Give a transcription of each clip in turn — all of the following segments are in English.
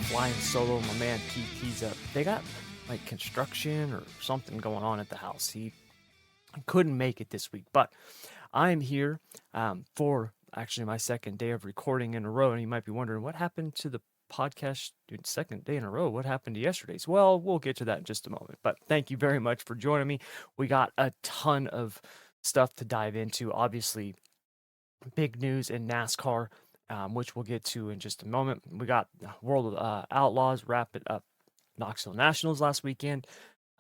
flying solo. My man Keith, they got like construction or something going on at the house. He couldn't make it this week, but I'm here for actually my second day of recording in a row. And you might be wondering what happened to the podcast, dude, second day in a row. What happened to yesterday's? Well, we'll get to that in just a moment. But thank you very much for joining me. We got a ton of stuff to dive into. Obviously, big news in NASCAR, which we'll get to in just a moment. We got World of Outlaws wrap it up. Knoxville Nationals last weekend.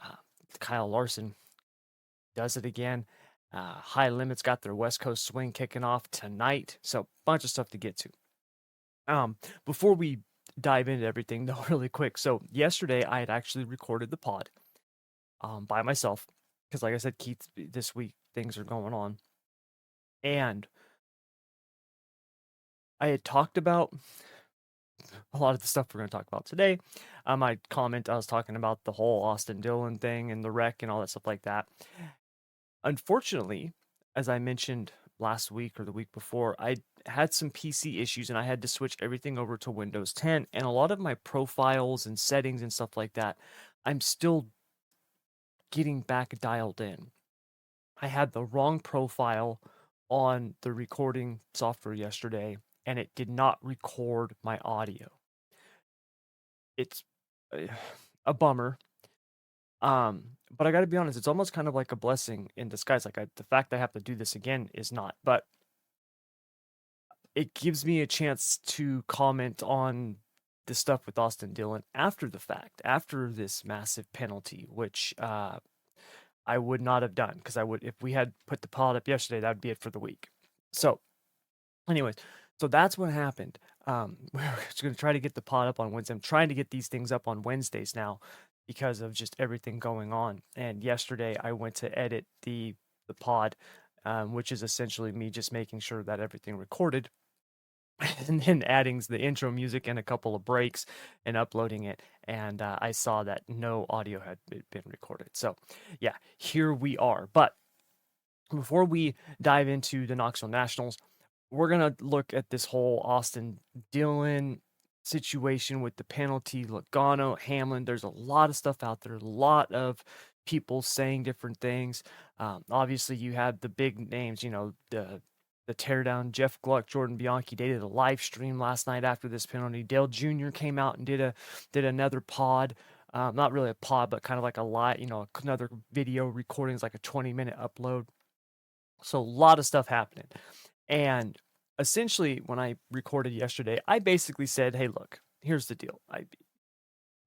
Uh, Kyle Larson does it again. High Limits got their West Coast swing kicking off tonight. So, bunch of stuff to get to. Before we dive into everything, though, really quick. So, yesterday I had actually recorded the pod by myself because, like I said, Keith, this week things are going on. And I had talked about a lot of the stuff we're going to talk about today. My comment, I was talking about the whole Austin Dillon thing and the wreck and all that stuff like that. Unfortunately, as I mentioned last week or the week before, I had some PC issues and I had to switch everything over to Windows 10. And a lot of my profiles and settings and stuff like that, I'm still getting back dialed in. I had the wrong profile on the recording software yesterday and it did not record my audio. It's a bummer. But I got to be honest, it's almost kind of like a blessing in disguise. Like the fact I have to do this again is not, but it gives me a chance to comment on the stuff with Austin Dillon after the fact, after this massive penalty, which I would not have done because I would, if we had put the pod up yesterday, that would be it for the week. So, anyways, so that's what happened. We're just going to try to get the pod up on Wednesday. I'm trying to get these things up on Wednesdays now because of just everything going on. And yesterday I went to edit the pod, which is essentially me just making sure that everything recorded and then adding the intro music and a couple of breaks and uploading it. And I saw that no audio had been recorded. So yeah, here we are. But before we dive into the Knoxville Nationals, we're going to look at this whole Austin Dillon situation with the penalty, Logano, Hamlin. There's a lot of stuff out there, a lot of people saying different things. Obviously, you had the big names, the teardown, Jeff Gluck, Jordan Bianchi. They did a live stream last night after this penalty. Dale Jr. came out and did another pod. Not really a pod, but kind of like a live, another video recording. It's like a 20-minute upload. So a lot of stuff happening. And essentially, when I recorded yesterday, I basically said, "Hey, look, here's the deal.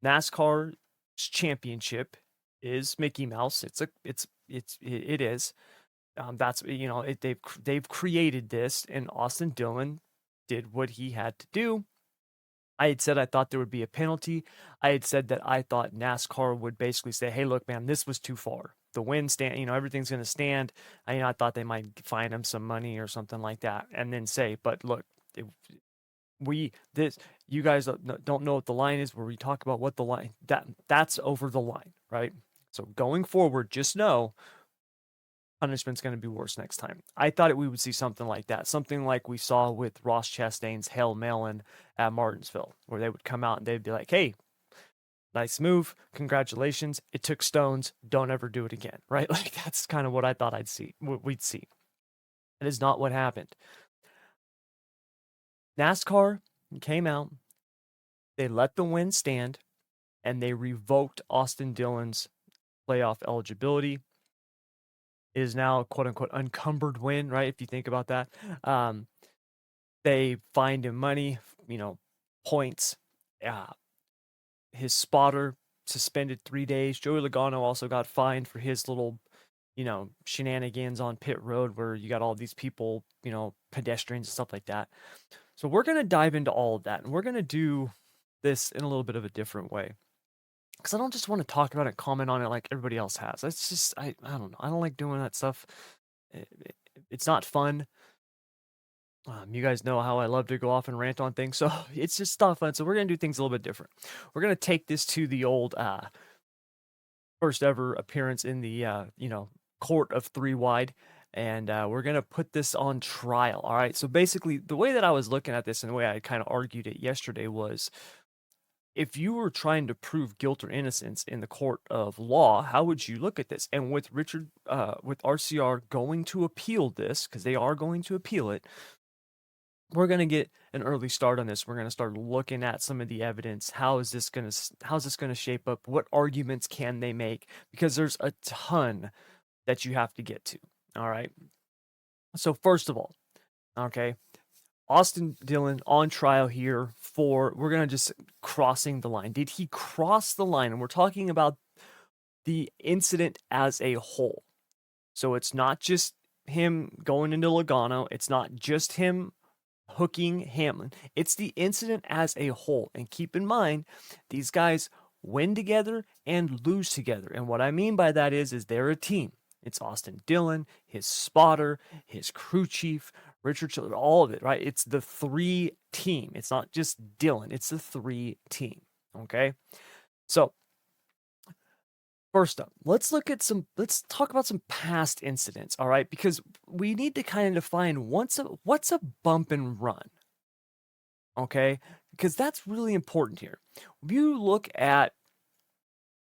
NASCAR's championship is Mickey Mouse. It is. That's they've created this, and Austin Dillon did what he had to do. I had said I thought there would be a penalty. I had said that I thought NASCAR would basically say, "Hey, look, man, this was too far. The wind stand, everything's going to stand." I thought they might fine him some money or something like that, and then say, "But look, you guys don't know what the line is where we talk about what the line that's over the line, right? So going forward, just know punishment's going to be worse next time." I thought we would see something like that, something like we saw with Ross Chastain's Hail Melon at Martinsville, where they would come out and they'd be like, "Hey, nice move, congratulations, it took stones, don't ever do it again," right? Like that's kind of what I thought we'd see. That is not what happened. NASCAR came out, they let the win stand, and they revoked Austin Dillon's playoff eligibility. It is now a quote-unquote encumbered win, right? If you think about that. They fined him money, points. His spotter suspended 3 days. Joey Logano also got fined for his little, shenanigans on pit road where you got all these people, pedestrians and stuff like that. So we're going to dive into all of that, and we're going to do this in a little bit of a different way. Because I don't just want to talk about it, comment on it like everybody else has. It's just, I don't know. I don't like doing that stuff. It's not fun. You guys know how I love to go off and rant on things, so it's just not fun. So we're going to do things a little bit different. We're going to take this to the old first ever appearance in the, court of three wide, and we're going to put this on trial. All right. So basically, the way that I was looking at this and the way I kind of argued it yesterday was if you were trying to prove guilt or innocence in the court of law, how would you look at this? And with with RCR going to appeal this, because they are going to appeal it, we're going to get an early start on this. We're going to start looking at some of the evidence. How's this going to shape up? What arguments can they make? Because there's a ton that you have to get to. All right. So first of all, okay, Austin Dillon on trial here for, we're going to just crossing the line. Did he cross the line? And we're talking about the incident as a whole. So it's not just him going into Logano. It's not just him hooking Hamlin. It's the incident as a whole. And keep in mind, these guys win together and lose together. And what I mean by that is they're a team. It's Austin Dillon, his spotter, his crew chief, Richard Childress, all of it, right? It's the 3 team. It's not just Dillon. It's the 3 team. Okay. So first up, let's talk about some past incidents. All right. Because we need to kind of define what's a bump and run. Okay. Because that's really important here. If you look at,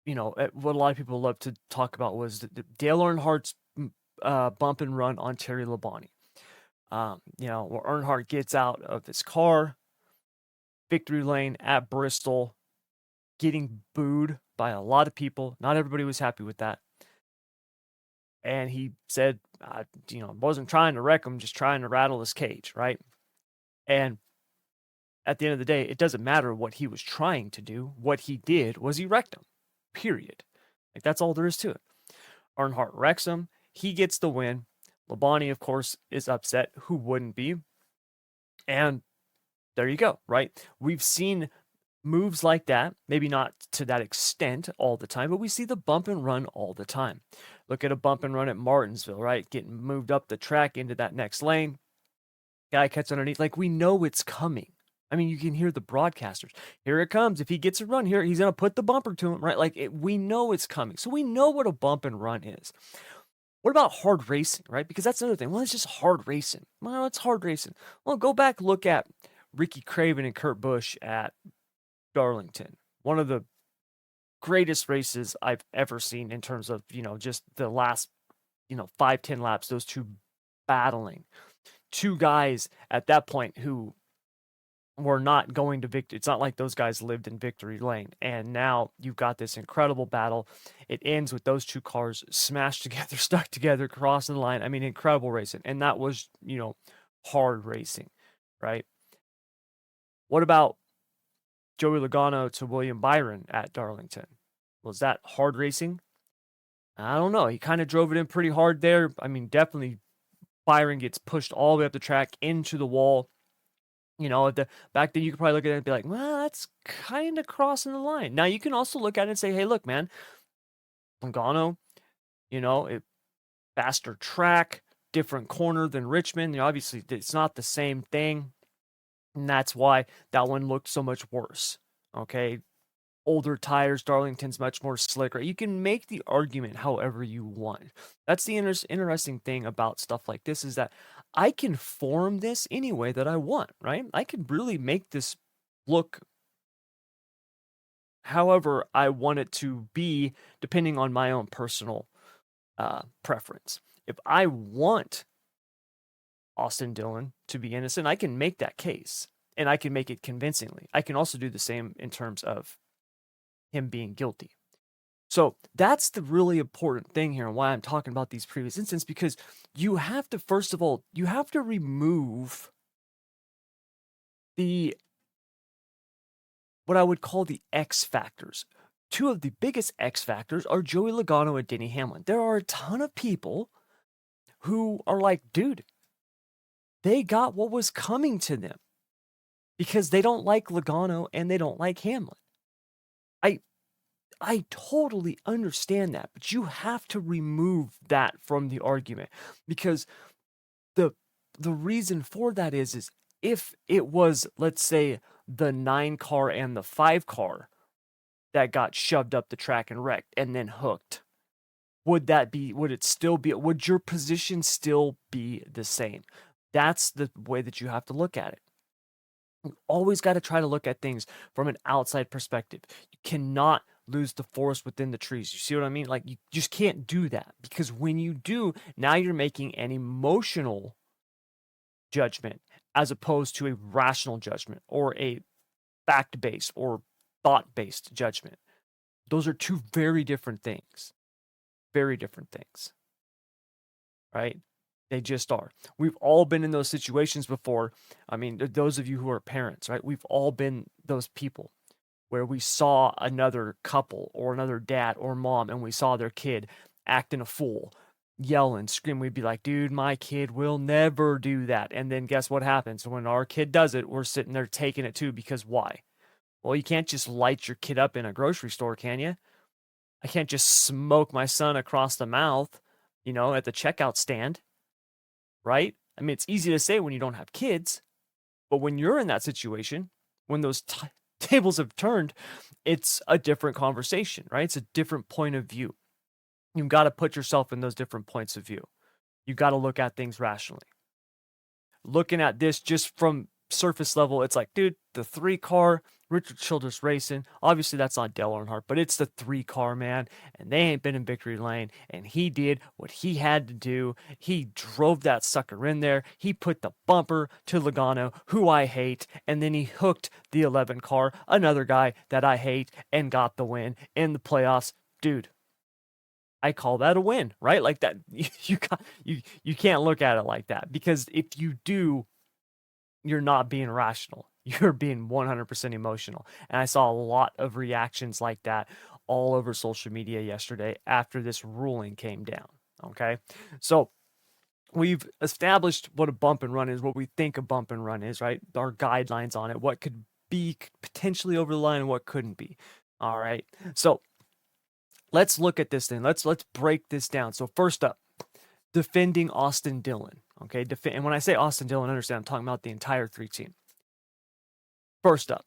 at what a lot of people love to talk about was the Dale Earnhardt's bump and run on Terry Labonte. Where Earnhardt gets out of his car, victory lane at Bristol, getting booed by a lot of people. Not everybody was happy with that. And he said, wasn't trying to wreck him, just trying to rattle his cage, right? And at the end of the day, it doesn't matter what he was trying to do. What he did was he wrecked him, period. Like, that's all there is to it. Earnhardt wrecks him. He gets the win. Labonte, of course, is upset. Who wouldn't be? And there you go, right? We've seen moves like that, maybe not to that extent all the time, but we see the bump and run all the time. Look at a bump and run at Martinsville, right? Getting moved up the track into that next lane. Guy cuts underneath. Like, we know it's coming. I mean, you can hear the broadcasters. Here it comes. If he gets a run here, he's going to put the bumper to him, right? Like, we know it's coming. So we know what a bump and run is. What about hard racing, right? Because that's another thing. Well, it's just hard racing. Well, it's hard racing. Well, go back, look at Ricky Craven and Kurt Busch at Darlington. One of the greatest races I've ever seen in terms of, just the last, 5-10 laps, those two battling. 2 guys at that point who were not going to victory. It's not like those guys lived in victory lane. And now you've got this incredible battle. It ends with those 2 cars smashed together, stuck together, crossing the line. I mean, incredible racing. And that was, hard racing, right? What about Joey Logano to William Byron at Darlington? Was that hard racing? I don't know. He kind of drove it in pretty hard there. I mean, definitely Byron gets pushed all the way up the track into the wall. Back then you could probably look at it and be like, well, that's kind of crossing the line. Now you can also look at it and say, hey, look, man, Logano, faster track, different corner than Richmond. Obviously it's not the same thing. And that's why that one looked so much worse. Okay. Older tires, Darlington's much more slicker. You can make the argument however you want. That's the interesting thing about stuff like this, is that I can form this any way that I want, right? I can really make this look however I want it to be, depending on my own personal preference. If I want Austin Dillon to be innocent, I can make that case, and I can make it convincingly. I can also do the same in terms of him being guilty. So that's the really important thing here, and why I'm talking about these previous incidents, because you have to, first of all, you have to remove what I would call the X factors. 2 of the biggest X factors are Joey Logano and Denny Hamlin. There are a ton of people who are like, dude, they got what was coming to them because they don't like Logano and they don't like Hamlin. I totally understand that, but you have to remove that from the argument, because the reason for that is if it was, let's say, the 9 car and the 5 car that got shoved up the track and wrecked and then hooked, would your position still be the same? That's the way that you have to look at it. You always got to try to look at things from an outside perspective. You cannot lose the forest within the trees. You see what I mean? Like, you just can't do that, because when you do, now you're making an emotional judgment as opposed to a rational judgment or a fact-based or thought-based judgment. Those are two very different things. Very different things. Right? They just are. We've all been in those situations before. I mean, those of you who are parents, right? We've all been those people where we saw another couple or another dad or mom and we saw their kid acting a fool, yelling, screaming. We'd be like, dude, my kid will never do that. And then guess what happens? When our kid does it, we're sitting there taking it too, because why? Well, you can't just light your kid up in a grocery store, can you? I can't just smoke my son across the mouth, at the checkout stand, right? I mean, it's easy to say when you don't have kids, but when you're in that situation, when those tables have turned, it's a different conversation, right? It's a different point of view. You've got to put yourself in those different points of view. You've got to look at things rationally. Looking at this just from surface level, it's like, dude, the 3-car, Richard Childress Racing, obviously that's not Dale Earnhardt, but it's the 3-car, man, and they ain't been in victory lane, and he did what he had to do. He drove that sucker in there. He put the bumper to Logano, who I hate, and then he hooked the 11 car, another guy that I hate, and got the win in the playoffs. Dude, I call that a win, right? Like that, you can't look at it like that, because if you do, you're not being rational. You're being 100% emotional. And I saw a lot of reactions like that all over social media yesterday after this ruling came down. Okay. So we've established what a bump and run is, what we think a bump and run is, right? Our guidelines on it, what could be potentially over the line and what couldn't be. All right. So let's look at this thing. Let's break this down. So first up, defending Austin Dillon. Okay. And when I say Austin Dillon, understand I'm talking about the entire 3 team. First up,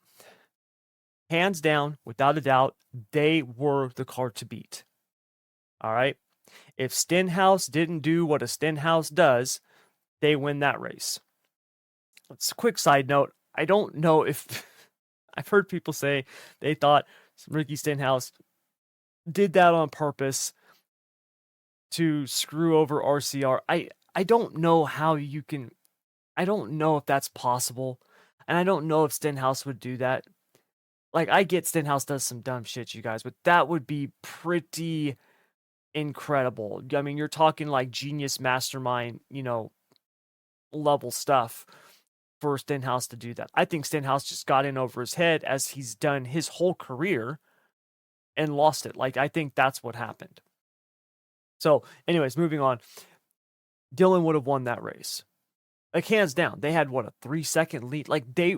hands down, without a doubt, they were the car to beat. All right. If Stenhouse didn't do what a Stenhouse does, they win that race. It's a quick side note. I don't know if I've heard people say they thought Ricky Stenhouse did that on purpose to screw over RCR. I don't know how you can, I don't know if that's possible. And I don't know if Stenhouse would do that. Like, I get Stenhouse does some dumb shit, you guys, but that would be pretty incredible. I mean, you're talking like genius mastermind, level stuff for Stenhouse to do that. I think Stenhouse just got in over his head, as he's done his whole career, and lost it. Like, I think that's what happened. So, anyways, moving on. Dillon would have won that race. Like, hands down. They had, what, a 3-second lead? Like, they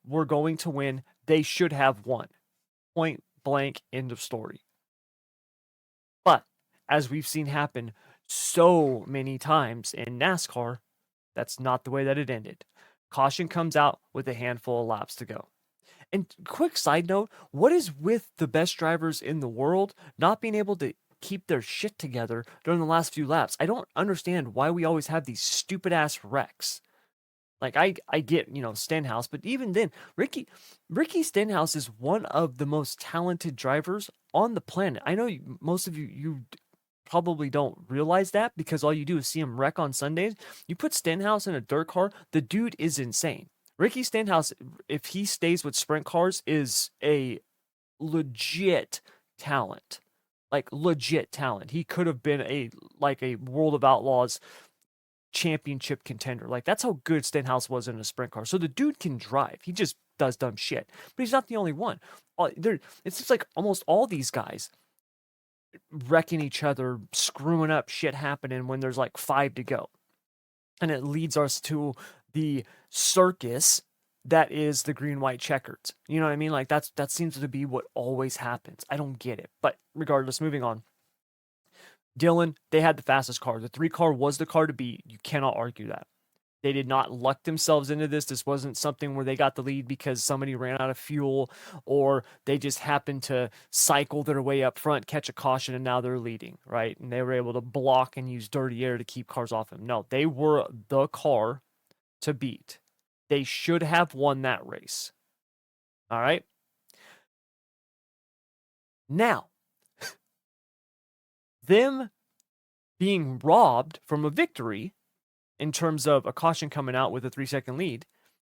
were going to win. They should have won. Point blank, end of story. But as we've seen happen so many times in NASCAR, that's not the way that it ended. Caution comes out with a handful of laps to go. And quick side note, what is with the best drivers in the world not being able to keep their shit together during the last few laps? I don't understand why we always have these stupid ass wrecks. Like, I get, Stenhouse, but even then, Ricky Stenhouse is one of the most talented drivers on the planet. I know most of you probably don't realize that, because all you do is see him wreck on Sundays. You put Stenhouse in a dirt car, the dude is insane. Ricky Stenhouse, if he stays with sprint cars, is a legit talent. Like, legit talent. He could have been a World of Outlaws championship contender. Like, that's how good Stenhouse was in a sprint car. So the dude can drive. He just does dumb shit. But he's not the only one. It's just like almost all these guys wrecking each other, screwing up, shit happening when there's like 5 to go. And it leads us to the circus that is the green, white checkers. You know what I mean? Like, that seems to be what always happens. I don't get it. But regardless, moving on. Dillon, they had the fastest car. The 3-car was the car to beat. You cannot argue that. They did not luck themselves into this. This wasn't something where they got the lead because somebody ran out of fuel, or they just happened to cycle their way up front, catch a caution, and now they're leading, right? And they were able to block and use dirty air to keep cars off them. No, they were the car to beat. They should have won that race. All right. Now, them being robbed from a victory in terms of a caution coming out with a 3-second lead,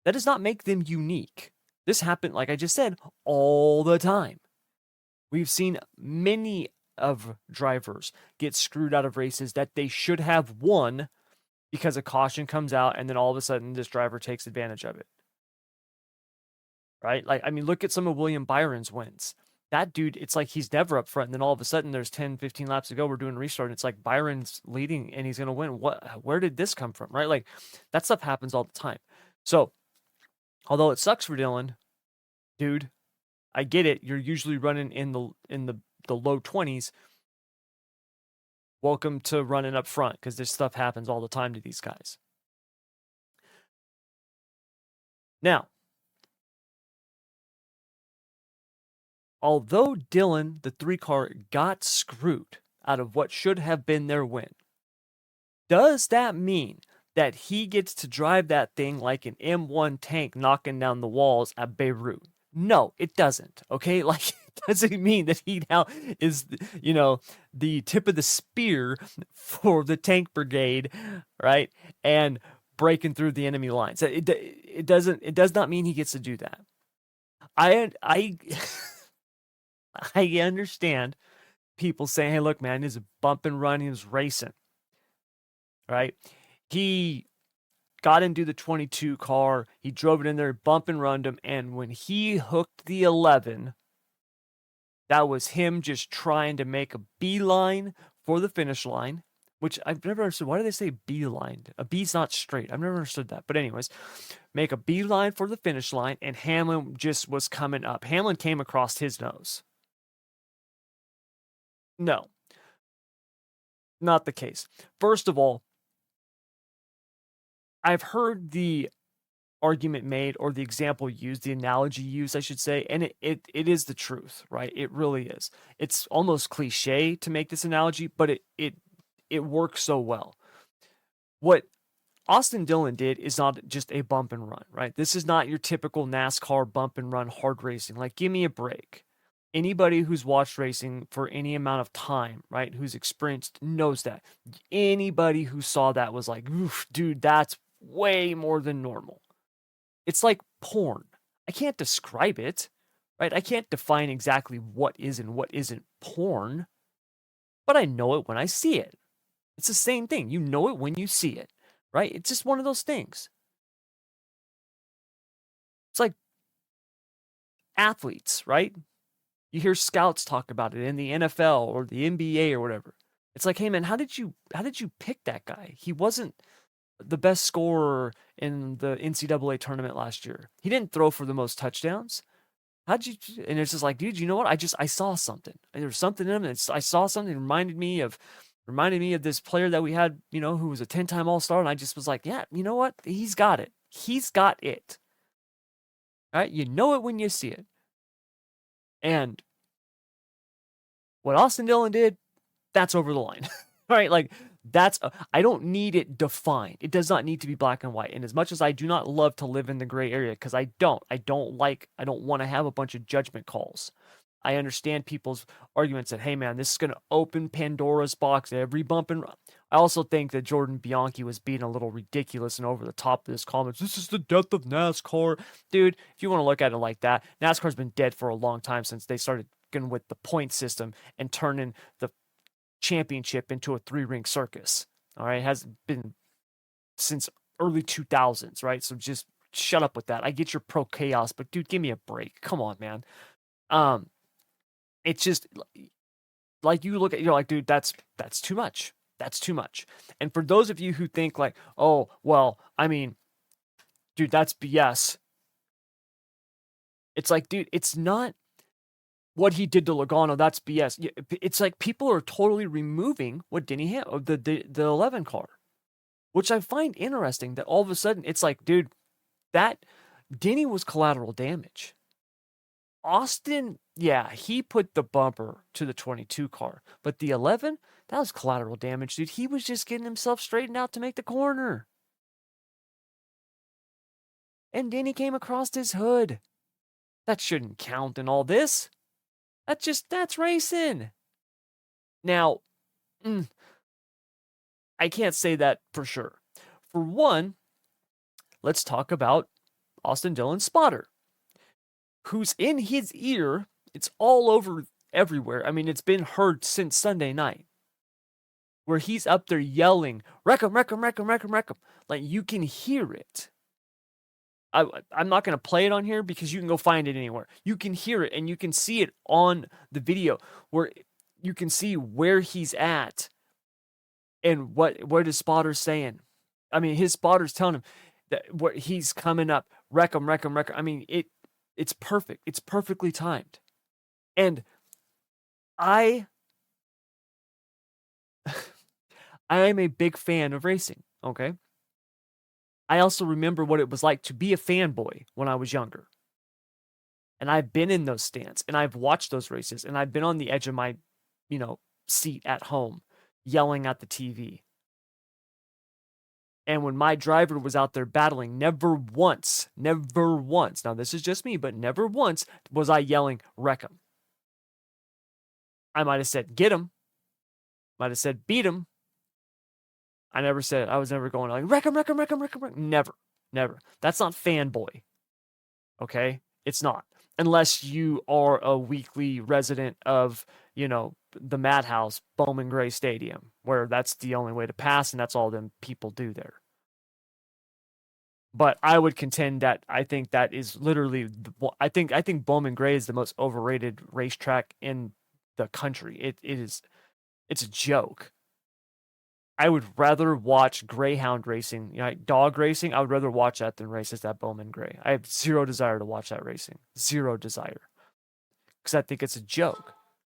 that does not make them unique. This happened, like I just said, all the time. We've seen many of drivers get screwed out of races that they should have won because a caution comes out and then all of a sudden this driver takes advantage of it. Right? Like, I mean, look at some of William Byron's wins. That dude, it's like he's never up front. And then all of a sudden there's 10, 15 laps to go. We're doing a restart. And it's like Byron's leading and he's going to win. Where did this come from? Right? Like that stuff happens all the time. So although it sucks for Dillon, dude, I get it. You're usually running in the low 20s. Welcome to running up front because this stuff happens all the time to these guys. Now, although Dillon, the 3-car, got screwed out of what should have been their win, does that mean that he gets to drive that thing like an M1 tank knocking down the walls at Beirut? No, it doesn't. Okay, like it doesn't mean that he now is, the tip of the spear for the tank brigade, right? And breaking through the enemy lines. It does not mean he gets to do that. I I understand people saying, "Hey, look, man, he's a bump and run. He was racing, right? He got into the 22 car. He drove it in there, bump and runned him. And when he hooked the 11, that was him just trying to make a beeline for the finish line, which I've never understood. Why do they say beeline? A bee's not straight. I've never understood that. But anyways, make a beeline for the finish line, and Hamlin just was coming up. Hamlin came across his nose. No, not the case. First of all, I've heard the argument made or the example used, the analogy used, I should say, and it is the truth, right? It really is. It's almost cliche to make this analogy, but it works so well. What Austin Dillon did is not just a bump and run, right? This is not your typical NASCAR bump and run hard racing. Like, give me a break. Anybody who's watched racing for any amount of time, right, who's experienced, knows that. Anybody who saw that was like, oof, dude, that's way more than normal. It's like porn. I can't describe it, right? I can't define exactly what is and what isn't porn, but I know it when I see it. It's the same thing. You know it when you see it, right? It's just one of those things. It's like athletes, right? You hear scouts talk about it in the NFL or the NBA or whatever. It's like, hey man, how did you pick that guy? He wasn't the best scorer in the NCAA tournament last year. He didn't throw for the most touchdowns. How'd you? And it's just like, dude, you know what? I saw something. There was something in him. And I saw something that reminded me of this player that we had, who was a 10-time All-Star. And I just was like, yeah, you know what? He's got it. He's got it. All right. You know it when you see it. And what Austin Dillon did, that's over the line. Right? Like, I don't need it defined. It does not need to be black and white. And as much as I do not love to live in the gray area, because I don't want to have a bunch of judgment calls. I understand people's arguments that, hey man, this is going to open Pandora's box every bump and run. I also think that Jordan Bianchi was being a little ridiculous and over the top of his comments. This is the death of NASCAR. Dude, if you want to look at it like that, NASCAR's been dead for a long time since they started going with the point system and turning the championship into a 3-ring circus. All right, it has been since early 2000s, right? So just shut up with that. I get your pro chaos, but dude, give me a break. Come on, man. It's just like you look at, you're like, dude, that's too much. That's too much. And for those of you who think like, oh, well, I mean, dude, that's BS. It's like, dude, it's not what he did to Logano. That's BS. It's like people are totally removing what Denny had, the 11 car, which I find interesting that all of a sudden it's like, dude, that Denny was collateral damage. Austin, yeah, he put the bumper to the 22 car, but the 11, that was collateral damage, dude. He was just getting himself straightened out to make the corner. and then he came across his hood. That shouldn't count in all this. That's racing. Now, I can't say that for sure. For one, let's talk about Austin Dillon's spotter, who's in his ear. It's all over everywhere. I mean, it's been heard since Sunday night, where he's up there yelling, "Wreck 'em, wreck 'em, wreck 'em, wreck 'em, wreck 'em." Like, you can hear it. I'm not going to play it on here because you can go find it anywhere. You can hear it and you can see it on the video where you can see where he's at and what his spotter's saying. I mean, his spotter's telling him that what he's coming up, wreck 'em, wreck 'em, wreck 'em. I mean, it's perfect. It's perfectly timed. And I am a big fan of racing, okay? I also remember what it was like to be a fanboy when I was younger. And I've been in those stands and I've watched those races and I've been on the edge of my, seat at home yelling at the TV. And when my driver was out there battling, never once, now this is just me, but never once was I yelling, "Wreck him." I might have said, "Get him." Might have said, "Beat him." I was never going like, "Wreck him, wreck him, wreck him, wreck him, wreck him." Never. That's not fanboy. Okay? It's not. Unless you are a weekly resident of, the Madhouse, Bowman Gray Stadium, where that's the only way to pass and that's all them people do there. But I would contend that I think that is literally, I think Bowman Gray is the most overrated racetrack in the country. It's a joke. I would rather watch greyhound racing, dog racing. I would rather watch that than races at Bowman Gray. I have zero desire to watch that racing. Zero desire. Because I think it's a joke.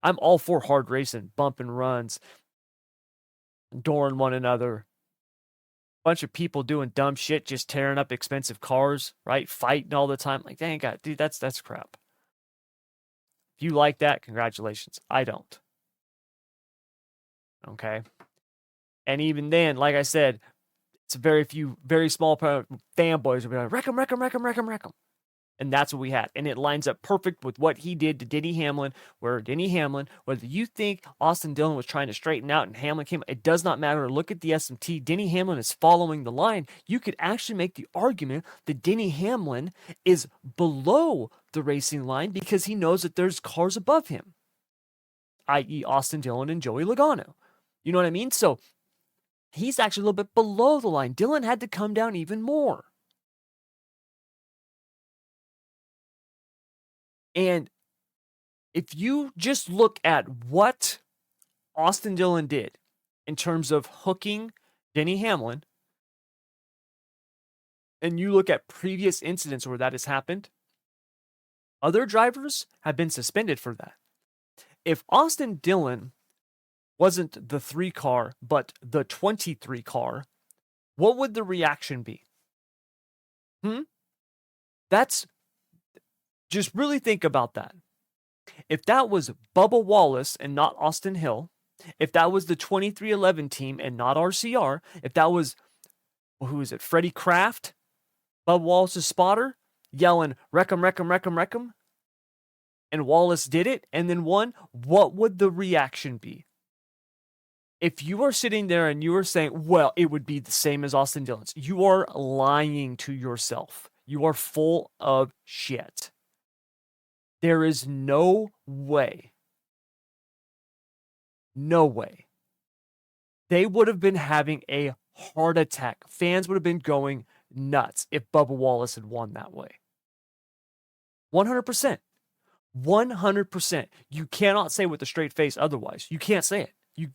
I'm all for hard racing, bumping runs, dooring one another. Bunch of people doing dumb shit, just tearing up expensive cars, right? Fighting all the time. Like, dang God, dude, that's crap. If you like that, congratulations. I don't. Okay. And even then, like I said, it's very small fanboys will be like, "Wreck 'em, wreck 'em, wreck 'em, wreck 'em, wreck 'em." And that's what we had. And it lines up perfect with what he did to Denny Hamlin, whether you think Austin Dillon was trying to straighten out and Hamlin came, it does not matter. Look at the SMT. Denny Hamlin is following the line. You could actually make the argument that Denny Hamlin is below the racing line because he knows that there's cars above him, i.e. Austin Dillon and Joey Logano. You know what I mean? So he's actually a little bit below the line. Dillon had to come down even more. And if you just look at what Austin Dillon did in terms of hooking Denny Hamlin, and you look at previous incidents where that has happened, other drivers have been suspended for that. If Austin Dillon wasn't the 3 car, but the 23 car, what would the reaction be? That's, just really think about that. If that was Bubba Wallace and not Austin Hill, if that was the 2311 team and not RCR, if that was, who is it, Freddie Kraft, Bubba Wallace's spotter, yelling, "Wreck 'em, wreck 'em, wreck 'em, wreck 'em," and Wallace did it and then won, what would the reaction be? If you are sitting there and you are saying, well, it would be the same as Austin Dillon's, you are lying to yourself. You are full of shit. There is no way. No way. They would have been having a heart attack. Fans would have been going nuts if Bubba Wallace had won that way. 100%. 100%. You cannot say with a straight face otherwise. You can't say it. You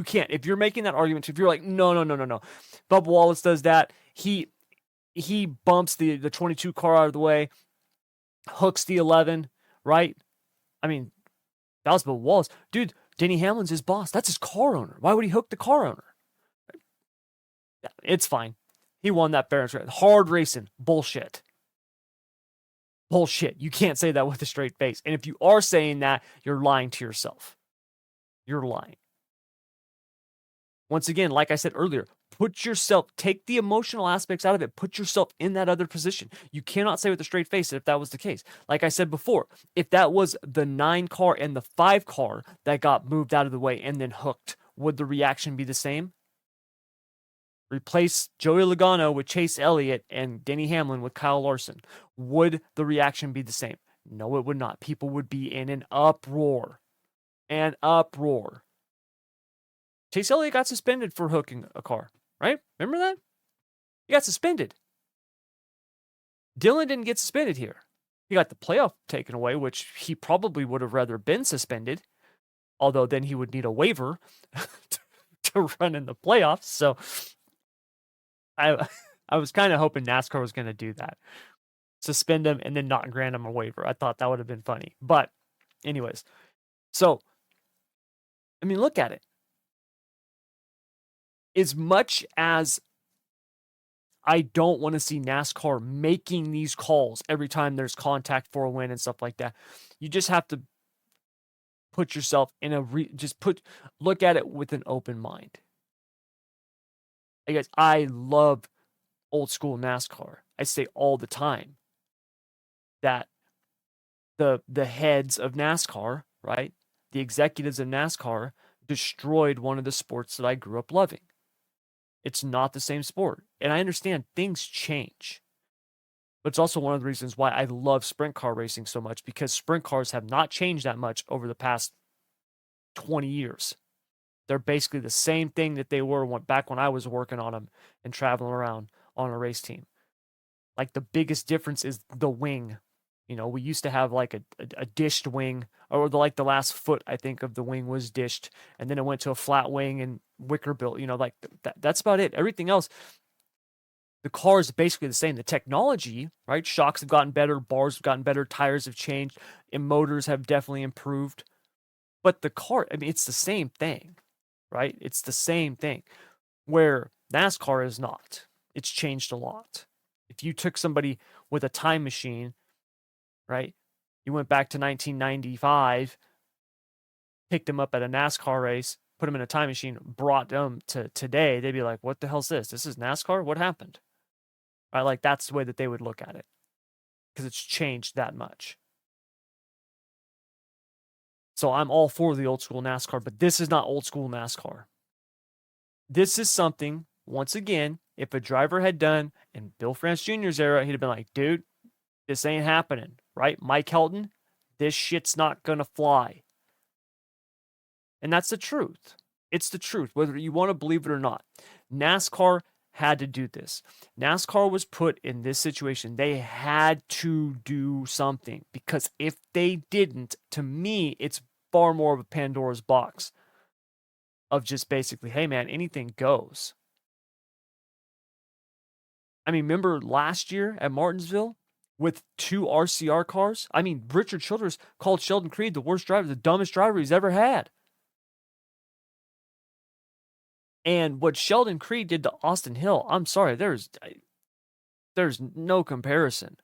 can't. If you're making that argument, if you're like, no. Bubba Wallace does that. He bumps the 22 car out of the way, hooks the 11, right? I mean, that was Bubba Wallace. Dude, Denny Hamlin's his boss. That's his car owner. Why would he hook the car owner? It's fine. He won that fair and square. Hard racing. Bullshit. Bullshit. You can't say that with a straight face. And if you are saying that, you're lying to yourself. You're lying. Once again, like I said earlier, take the emotional aspects out of it, put yourself in that other position. You cannot say with a straight face that if that was the case. Like I said before, if that was the 9 car and the 5 car that got moved out of the way and then hooked, would the reaction be the same? Replace Joey Logano with Chase Elliott and Denny Hamlin with Kyle Larson. Would the reaction be the same? No, it would not. People would be in an uproar. An uproar. Chase Elliott got suspended for hooking a car, right? Remember that? He got suspended. Dillon didn't get suspended here. He got the playoff taken away, which he probably would have rather been suspended, although then he would need a waiver to run in the playoffs. So I was kind of hoping NASCAR was going to do that. Suspend him and then not grant him a waiver. I thought that would have been funny. But anyways, so, I mean, look at it. As much as I don't want to see NASCAR making these calls every time there's contact for a win and stuff like that, you just have to put yourself in look at it with an open mind. Hey guys, I love old school NASCAR. I say all the time that the heads of NASCAR, right? The executives of NASCAR destroyed one of the sports that I grew up loving. It's not the same sport. And I understand things change. But it's also one of the reasons why I love sprint car racing so much, because sprint cars have not changed that much over the past 20 years. They're basically the same thing that they were back when I was working on them and traveling around on a race team. Like the biggest difference is the wing. You know, we used to have like a dished wing, or the last foot, I think, of the wing was dished, and then it went to a flat wing and wicker built. You know, like that's about it. Everything else, the car is basically the same. The technology, right? Shocks have gotten better, bars have gotten better, tires have changed, and motors have definitely improved. But the car, I mean, it's the same thing, right? It's the same thing. Where NASCAR is not. It's changed a lot. If you took somebody with a time machine, right? You went back to 1995, picked them up at a NASCAR race, put them in a time machine, brought them to today, they'd be like, what the hell's this? This is NASCAR? What happened? Right? Like, that's the way that they would look at it, because it's changed that much. So I'm all for the old school NASCAR, but this is not old school NASCAR. This is something, once again, if a driver had done in Bill France Jr.'s era, he'd have been like, dude, this ain't happening, right? Mike Helton, this shit's not going to fly. And that's the truth. It's the truth, whether you want to believe it or not. NASCAR had to do this. NASCAR was put in this situation. They had to do something, because if they didn't, to me, it's far more of a Pandora's box of just basically, hey man, anything goes. I mean, remember last year at Martinsville with 2 RCR cars? I mean, Richard Childress called Sheldon Creed the worst driver, the dumbest driver he's ever had. And what Sheldon Creed did to Austin Hill, I'm sorry, there's no comparison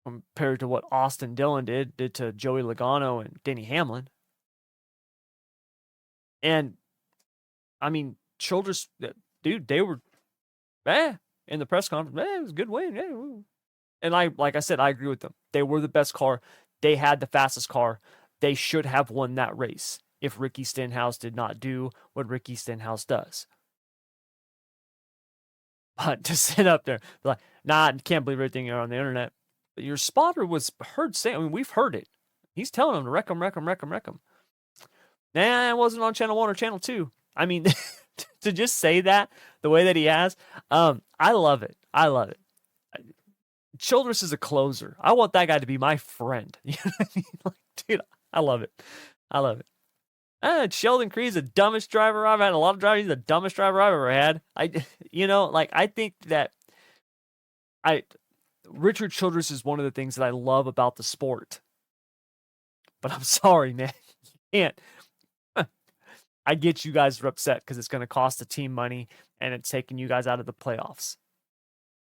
compared to what Austin Dillon did to Joey Logano and Denny Hamlin. And I mean, Childress, dude, they were in the press conference, it was a good win. And like I said, I agree with them. They were the best car. They had the fastest car. They should have won that race if Ricky Stenhouse did not do what Ricky Stenhouse does. But to sit up there, like, nah, I can't believe everything you're on the internet. But your spotter was heard saying, I mean, we've heard it. He's telling them to wreck them. Nah, it wasn't on Channel 1 or Channel 2. I mean, to just say that the way that he has, I love it. Childress is a closer. I want that guy to be my friend. You know what I mean? Like, dude, I love it. Sheldon Creed's the dumbest driver I've had. A lot of drivers, he's the dumbest driver I've ever had. I think that Richard Childress is one of the things that I love about the sport. But I'm sorry, man. You can't. I get you guys are upset because it's going to cost the team money and it's taking you guys out of the playoffs.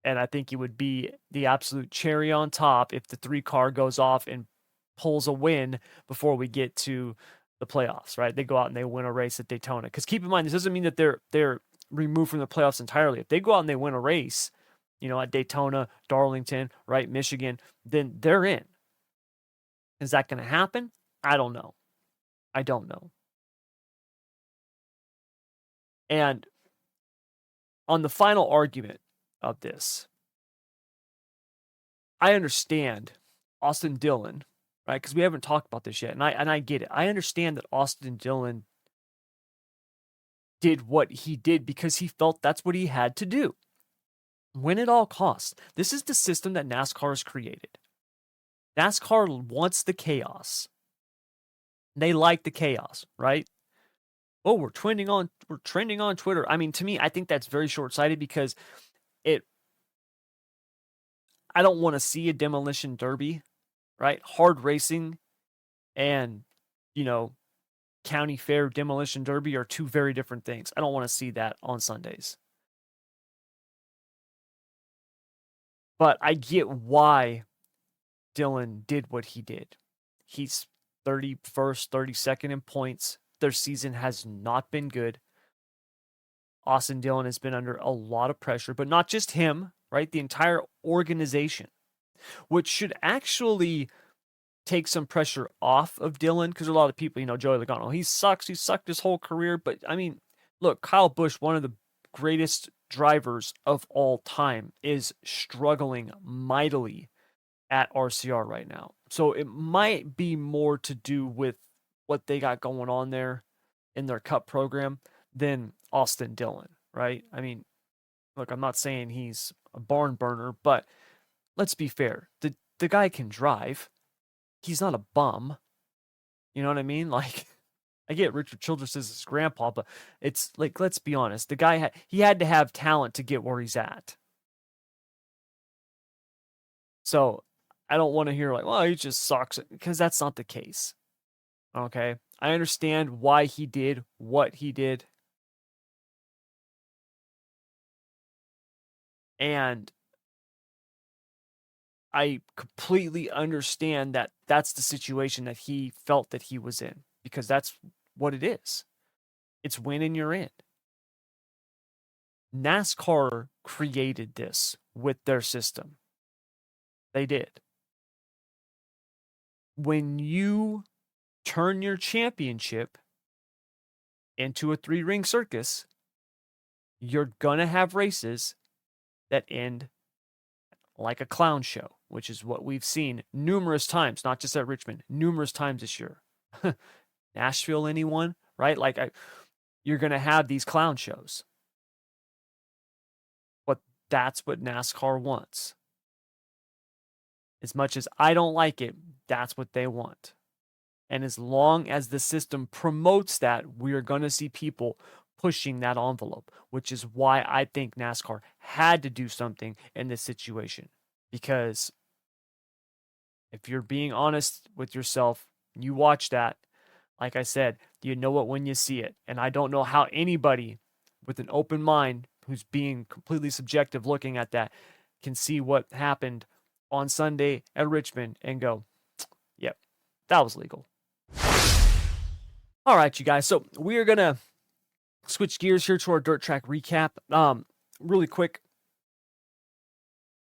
And I think it would be the absolute cherry on top if the 3 car goes off and pulls a win before we get to the playoffs, right? They go out and they win a race at Daytona. Because keep in mind, this doesn't mean that they're removed from the playoffs entirely. If they go out and they win a race, at Daytona, Darlington, right, Michigan, then they're in. Is that going to happen? I don't know. And on the final argument of this, I understand Austin Dillon, right? Because we haven't talked about this yet, and I get it. I understand that Austin Dillon did what he did because he felt that's what he had to do. Win at all costs. This is the system that NASCAR has created. NASCAR wants the chaos. They like the chaos, right? Oh, we're trending on Twitter. I mean, to me, I think that's very short-sighted because I don't want to see a demolition derby, right? Hard racing and, county fair demolition derby are two very different things. I don't want to see that on Sundays. But I get why Dillon did what he did. He's 31st, 32nd in points. Their season has not been good. Austin Dillon has been under a lot of pressure, but not just him, right? The entire organization, which should actually take some pressure off of Dillon, because a lot of people, Joey Logano, he sucks. He sucked his whole career. But I mean, look, Kyle Busch, one of the greatest drivers of all time, is struggling mightily at RCR right now. So it might be more to do with what they got going on there in their cup program than Austin Dillon, right? I mean, look, I'm not saying he's a barn burner, but let's be fair. The guy can drive. He's not a bum. You know what I mean? Like, I get Richard Childress as his grandpa, but it's like, let's be honest. The guy he had to have talent to get where he's at. So I don't want to hear like, well, he just sucks, because that's not the case. Okay? I understand why he did what he did. And I completely understand that that's the situation that he felt that he was in, because that's what it is. It's win and you're in. NASCAR created this with their system. They did. When you turn your championship into a 3-ring circus, you're going to have races that end like a clown show, which is what we've seen numerous times, not just at Richmond, numerous times this year. Nashville, anyone, right? Like, you're going to have these clown shows. But that's what NASCAR wants. As much as I don't like it, that's what they want. And as long as the system promotes that, we're going to see people pushing that envelope, which is why I think NASCAR had to do something in this situation. Because if you're being honest with yourself, you watch that, like I said, you know it when you see it. And I don't know how anybody with an open mind who's being completely subjective looking at that can see what happened on Sunday at Richmond and go, yep, that was legal. All right, you guys. So we are going to switch gears here to our dirt track recap. Really quick.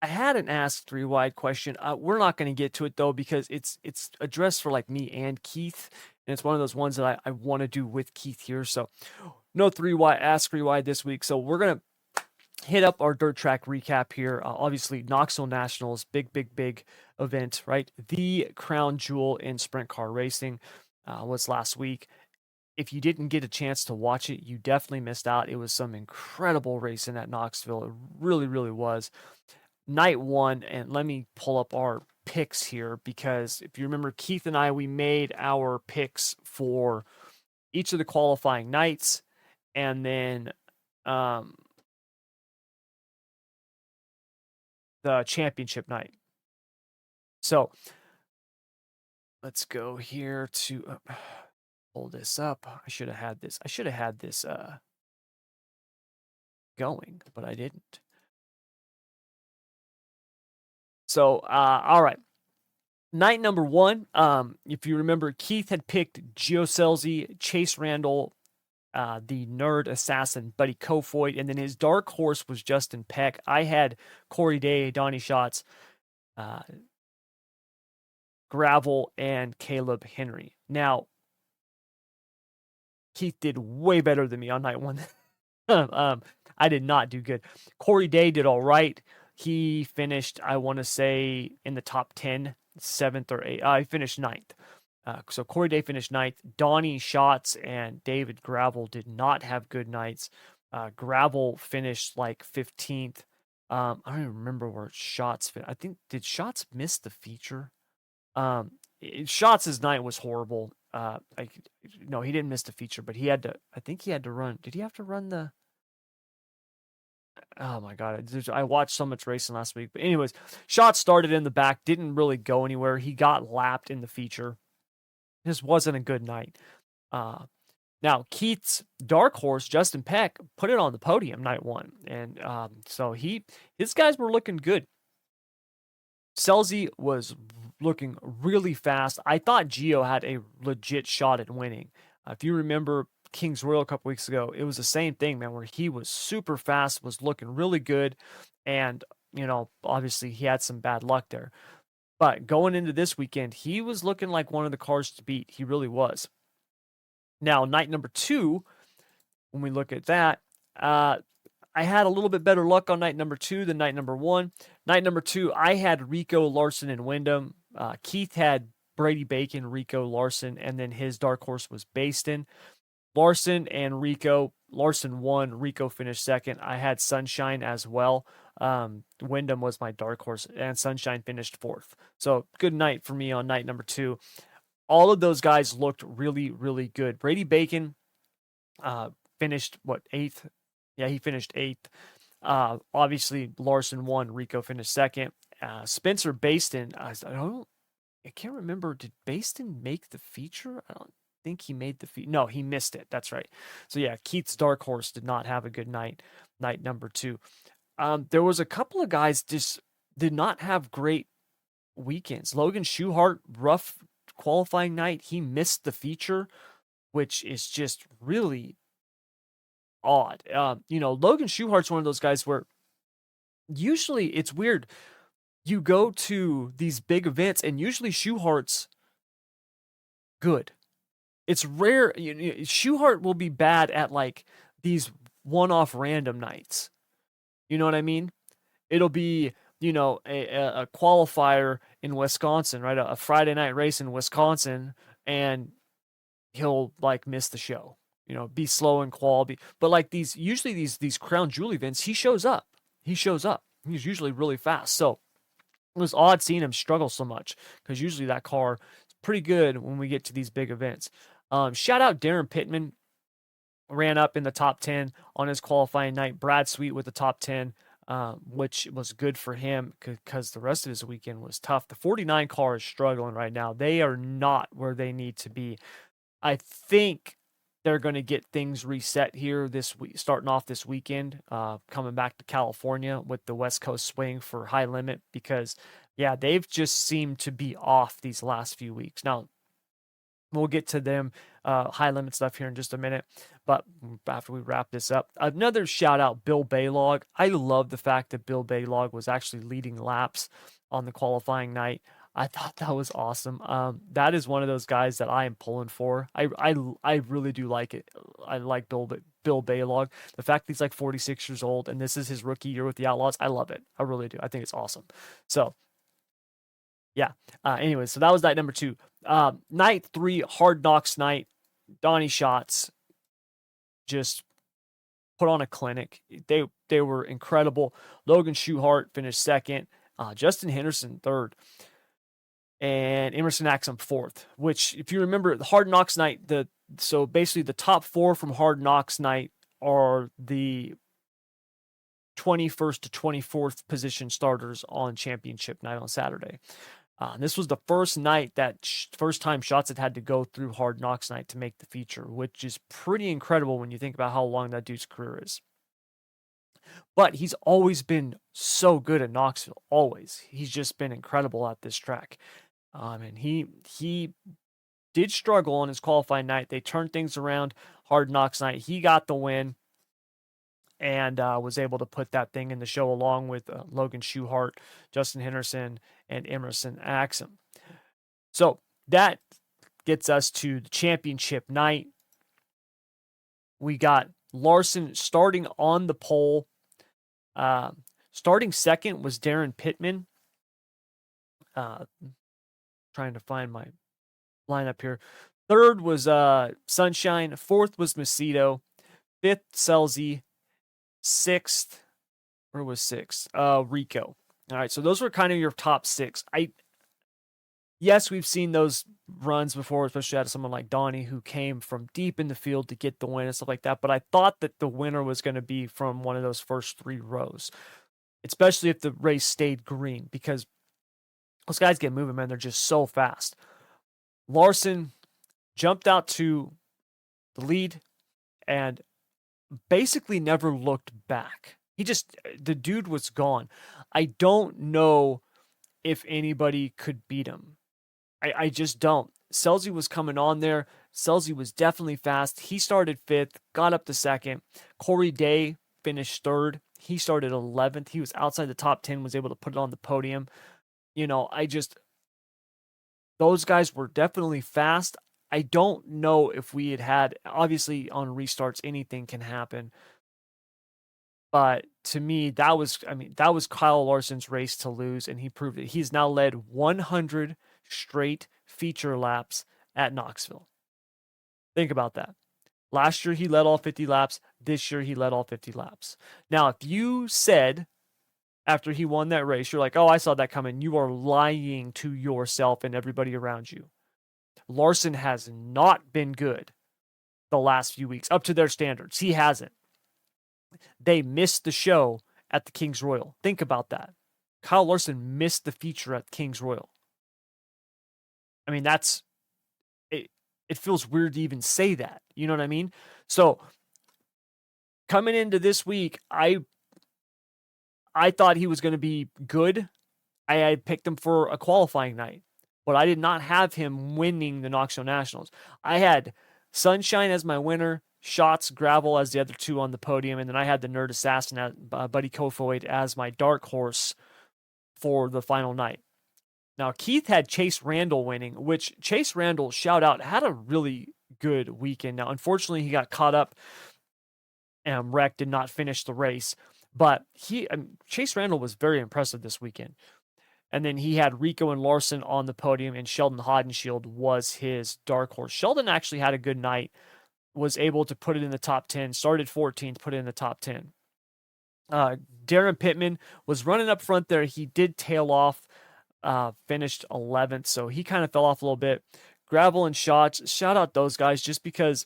I had an Ask 3 Wide question. We're not going to get to it, though, because it's addressed for like me and Keith. And it's one of those ones that I want to do with Keith here. So no 3 Wide, Ask 3 Wide this week. So we're going to hit up our dirt track recap here. Obviously, Knoxville Nationals, big event, right? The crown jewel in sprint car racing was last week. If you didn't get a chance to watch it, you definitely missed out. It was some incredible racing at Knoxville. It really was. Night one, and let me pull up our picks here, because if you remember, Keith and I, we made our picks for each of the qualifying nights, and then the championship night. So let's go here to pull this up. I should have had this going, but I didn't. So, all right. Night number one, if you remember, Keith had picked Gio Scelzi, Chase Randall, the nerd assassin Buddy Kofoid, and then his dark horse was Justin Peck. I had Corey Day, Donnie Schatz, Gravel, and Caleb Henry. Now, Keith did way better than me on night one. I did not do good. Corey Day did all right. He finished, I want to say, in the top 10, 7th or 8th. He finished 9th. So Corey Day finished 9th. Donnie Schatz and David Gravel did not have good nights. Gravel finished like 15th. I don't even remember where Schatz I think, did Schatz miss the feature? Schatz' night was horrible. No, he didn't miss the feature, but he had to, I think he had to run. Did he have to run the? Oh my God. I watched so much racing last week. But anyways, Schatz started in the back, didn't really go anywhere. He got lapped in the feature. This wasn't a good night. Now, Keith's dark horse, Justin Peck, put it on the podium night one. And so his guys were looking good. Selzy was looking really fast. I thought Gio had a legit shot at winning. If you remember Kings Royal a couple weeks ago, it was the same thing, man, where he was super fast, was looking really good. And, obviously he had some bad luck there. But going into this weekend, he was looking like one of the cars to beat. He really was. Now, night number 2, when we look at that, I had a little bit better luck on night number 2 than night number 1. Night number 2, I had Rico, Larson, and Wyndham. Keith had Brady Bacon, Rico, Larson, and then his dark horse was Baston. Larson and Rico. Larson won. Rico finished second. I had Sunshine as well. Wyndham was my dark horse, and Sunshine finished 4th. So good night for me on night number 2. All of those guys looked really, really good. Brady Bacon finished, 8th? Yeah, he finished 8th. Obviously, Larson won. Rico finished 2nd. Spencer Baston, I can't remember. Did Baston make the feature? I don't think he made the feature. No, he missed it. That's right. So yeah, Keith's dark horse did not have a good night. Night number 2. There was a couple of guys just did not have great weekends. Logan Schuchart, rough qualifying night. He missed the feature, which is just really odd. Logan Schuchart's one of those guys where usually it's weird. You go to these big events and usually Schuchart's good. It's rare. Schuchart will be bad at like these one-off random nights. You know what I mean? It'll be, a qualifier in Wisconsin, right? A Friday night race in Wisconsin, and he'll like miss the show. Be slow in quality. But like these Crown Jewel events, he shows up. He's usually really fast. So it was odd seeing him struggle so much because usually that car is pretty good when we get to these big events. Shout out Darren Pittman, ran up in the top 10 on his qualifying night. Brad Sweet with the top 10, which was good for him because the rest of his weekend was tough. The 49 car is struggling right now. They are not where they need to be. I think they're going to get things reset here this week, starting off this weekend, coming back to California with the West Coast swing for high limit because, yeah, they've just seemed to be off these last few weeks. Now, we'll get to them high limit stuff here in just a minute, but after we wrap this up, another shout out, Bill Baylog. I love the fact that Bill Baylog was actually leading laps on the qualifying night. I thought that was awesome. That is one of those guys that I am pulling for. I really do like it. I like Bill Baylog. The fact that he's like 46 years old and this is his rookie year with the Outlaws, I love it. I really do. I think it's awesome. So yeah. Anyway, so that was night number 2. Night 3, Hard Knocks night. Donnie Schatz just put on a clinic. They were incredible. Logan Schuchart finished 2nd. Justin Henderson 3rd. And Emerson Axum 4th, which, if you remember, the Hard Knocks night, so basically the top 4 from Hard Knocks night are the 21st to 24th position starters on championship night on Saturday. This was the first night first time Schatz had to go through Hard Knocks night to make the feature, which is pretty incredible when you think about how long that dude's career is. But he's always been so good at Knoxville. Always. He's just been incredible at this track. And he did struggle on his qualifying night. They turned things around. Hard Knocks night. He got the win and was able to put that thing in the show along with Logan Schuchart, Justin Henderson, and Emerson Axum. So that gets us to the championship night. We got Larson starting on the pole. Starting second was Darren Pittman. Trying to find my lineup here. Third was Sunshine. Fourth was Macedo. Fifth, Selzy. Sixth, where was sixth? Rico. All right, so those were kind of your top six. Yes, we've seen those runs before, especially out of someone like Donnie, who came from deep in the field to get the win and stuff like that. But I thought that the winner was going to be from one of those first three rows, especially if the race stayed green, because those guys get moving, man. They're just so fast. Larson jumped out to the lead and basically never looked back. The dude was gone. I don't know if anybody could beat him. I just don't. Selzy was coming on there. Selzy was definitely fast. He started fifth, got up to second. Corey Day finished third. He started 11th. He was outside the top 10, was able to put it on the podium. Those guys were definitely fast. I don't know if we had obviously on restarts, anything can happen. But to me, that was Kyle Larson's race to lose, and he proved it. He's now led 100 straight feature laps at Knoxville. Think about that. Last year, he led all 50 laps. This year, he led all 50 laps. Now, if you said after he won that race, you're like, oh, I saw that coming, you are lying to yourself and everybody around you. Larson has not been good the last few weeks, up to their standards. He hasn't. They missed the show at the Kings Royal. Think about that. Kyle Larson missed the feature at Kings Royal. I mean, it feels weird to even say that. You know what I mean? So coming into this week, I thought he was going to be good. I had picked him for a qualifying night, but I did not have him winning the Knoxville Nationals. I had Sunshine as my winner, Shots, Gravel as the other two on the podium, and then I had the Nerd Assassin, Buddy Kofoid, as my dark horse for the final night. Now, Keith had Chase Randall winning, which Chase Randall, shout out, had a really good weekend. Now, unfortunately, he got caught up and wrecked, did not finish the race. But Chase Randall was very impressive this weekend. And then he had Rico and Larson on the podium, and Sheldon Hodenshield was his dark horse. Sheldon actually had a good night, was able to put it in the top 10, started 14th, put it in the top 10. Darren Pittman was running up front there. He did tail off, finished 11th, so he kind of fell off a little bit. Gravel and Shots, shout out those guys just because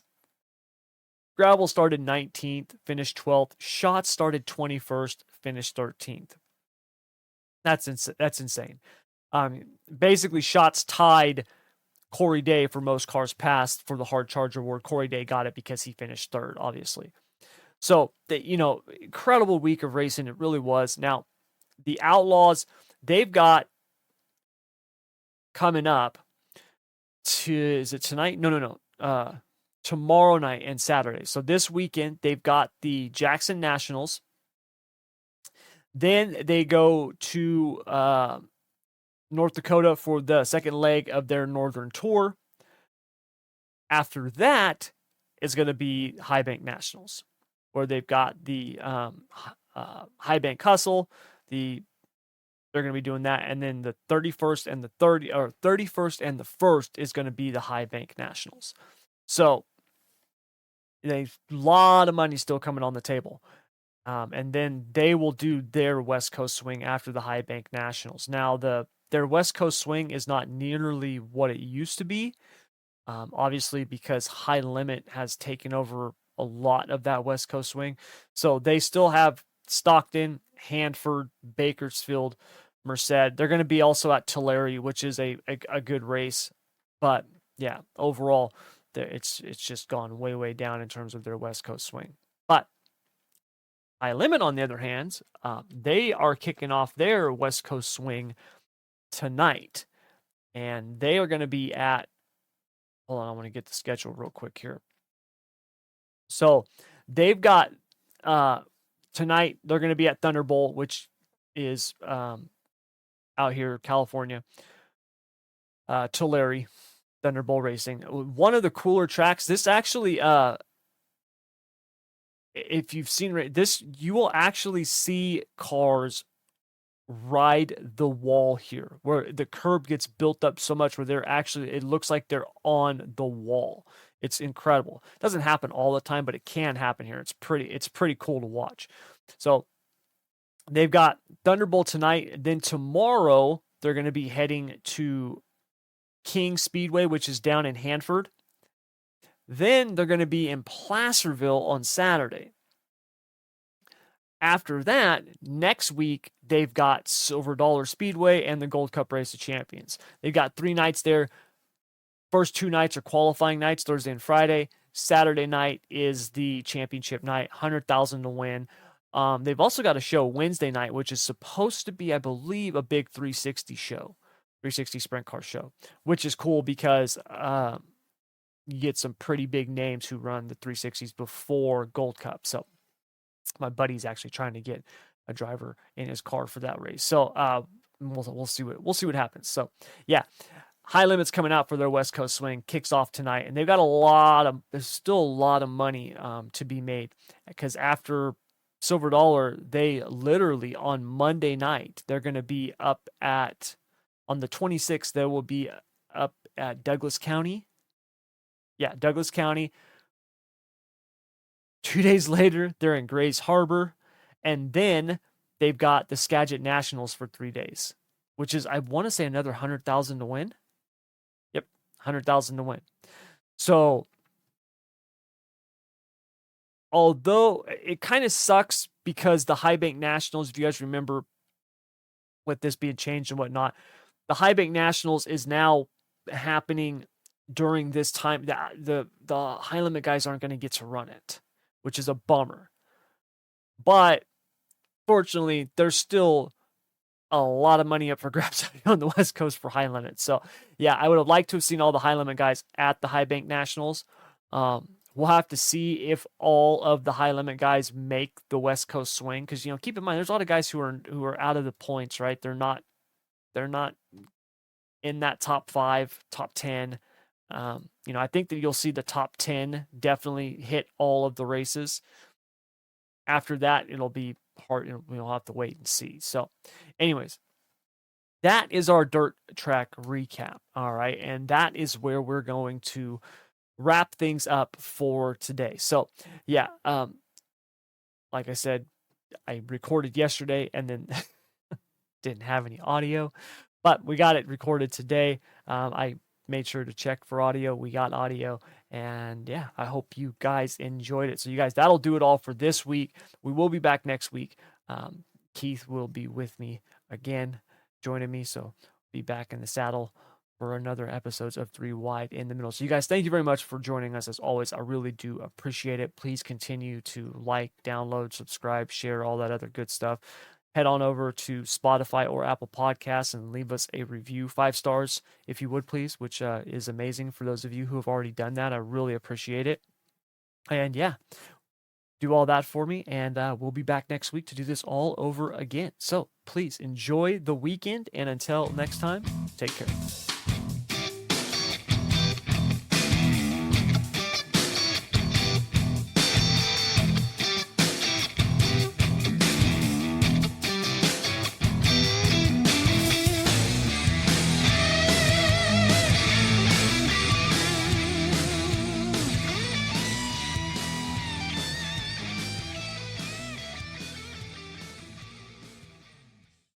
Gravel started 19th, finished 12th. Shots started 21st, finished 13th. That's insane. Basically, Shots tied Corey Day for most cars passed for the Hard Charger award. Corey Day got it because he finished third, obviously. So, incredible week of racing. It really was. Now, the Outlaws, they've got coming up is it tonight? No. Tomorrow night and Saturday. So this weekend, they've got the Jackson Nationals. Then they go to North Dakota for the second leg of their Northern Tour. After that is going to be High Bank Nationals, where they've got the High Bank Hustle. They're going to be doing that, and then the 31st and the 31st and the 1st is going to be the High Bank Nationals. So a lot of money still coming on the table. And then they will do their West Coast swing after the High Bank Nationals. Now, their West Coast swing is not nearly what it used to be, obviously because High Limit has taken over a lot of that West Coast swing. So they still have Stockton, Hanford, Bakersfield, Merced. They're going to be also at Tulare, which is a good race. But yeah, overall, it's just gone way, way down in terms of their West Coast swing. But High Limit, on the other hand, they are kicking off their West Coast swing tonight. And they are going to be at hold on, I want to get the schedule real quick here. So they've got tonight they're going to be at Thunderbolt, which is out here, California, Tulare, Thunderbolt Racing. One of the cooler tracks. This actually, if you've seen this, you will actually see cars ride the wall here, where the curb gets built up so much where they're actually, it looks like they're on the wall. It's incredible. It doesn't happen all the time, but it can happen here. It's pretty cool to watch. So they've got Thunderbolt tonight. Then tomorrow they're going to be heading to King Speedway, which is down in Hanford. Then they're going to be in Placerville on Saturday. After that, next week, they've got Silver Dollar Speedway and the Gold Cup Race of Champions. They've got 3 nights there. First 2 nights are qualifying nights, Thursday and Friday. Saturday night is the championship night, $100,000 to win. They've also got a show Wednesday night, which is supposed to be, I believe, a big 360 show, 360 sprint car show, which is cool because you get some pretty big names who run the 360s before Gold Cup. So my buddy's actually trying to get a driver in his car for that race. So we'll see what happens. So yeah, High Limit's coming out for their West Coast Swing, kicks off tonight, and they've got there's still a lot of money to be made, because after Silver Dollar, they literally on Monday night, they're going to be on the 26th, they will be up at Douglas County. Yeah, Douglas County. 2 days later, they're in Grays Harbor. And then they've got the Skagit Nationals for 3 days, which is, I want to say, another $100,000 to win. Yep, $100,000 to win. So, although it kind of sucks because the High Bank Nationals, if you guys remember with this being changed and whatnot, the High Bank Nationals is now happening during this time. The High Limit guys aren't going to get to run it, which is a bummer. But fortunately, there's still a lot of money up for grabs on the West Coast for High Limit. So yeah, I would have liked to have seen all the High Limit guys at the High Bank Nationals. We'll have to see if all of the High Limit guys make the West Coast Swing, because keep in mind there's a lot of guys who are out of the points, right? They're not in that top 5, top 10. I think that you'll see the top 10 definitely hit all of the races. After that, it'll be hard. We'll have to wait and see. So, anyways, that is our dirt track recap. All right. And that is where we're going to wrap things up for today. So, yeah, like I said, I recorded yesterday and then didn't have any audio, but we got it recorded today. I made sure to check for audio. We got audio, and yeah, I hope you guys enjoyed it. So you guys, that'll do it all for this week. We will be back next week. Keith will be with me again, joining me. So be back in the saddle for another episodes of 3 Wide in the Middle. So you guys, thank you very much for joining us as always. I really do appreciate it. Please continue to like, download, subscribe, share, all that other good stuff. Head on over to Spotify or Apple Podcasts and leave us a review, 5 stars, if you would please, which is amazing for those of you who have already done that. I really appreciate it. And yeah, do all that for me, and we'll be back next week to do this all over again. So please enjoy the weekend, and until next time, take care.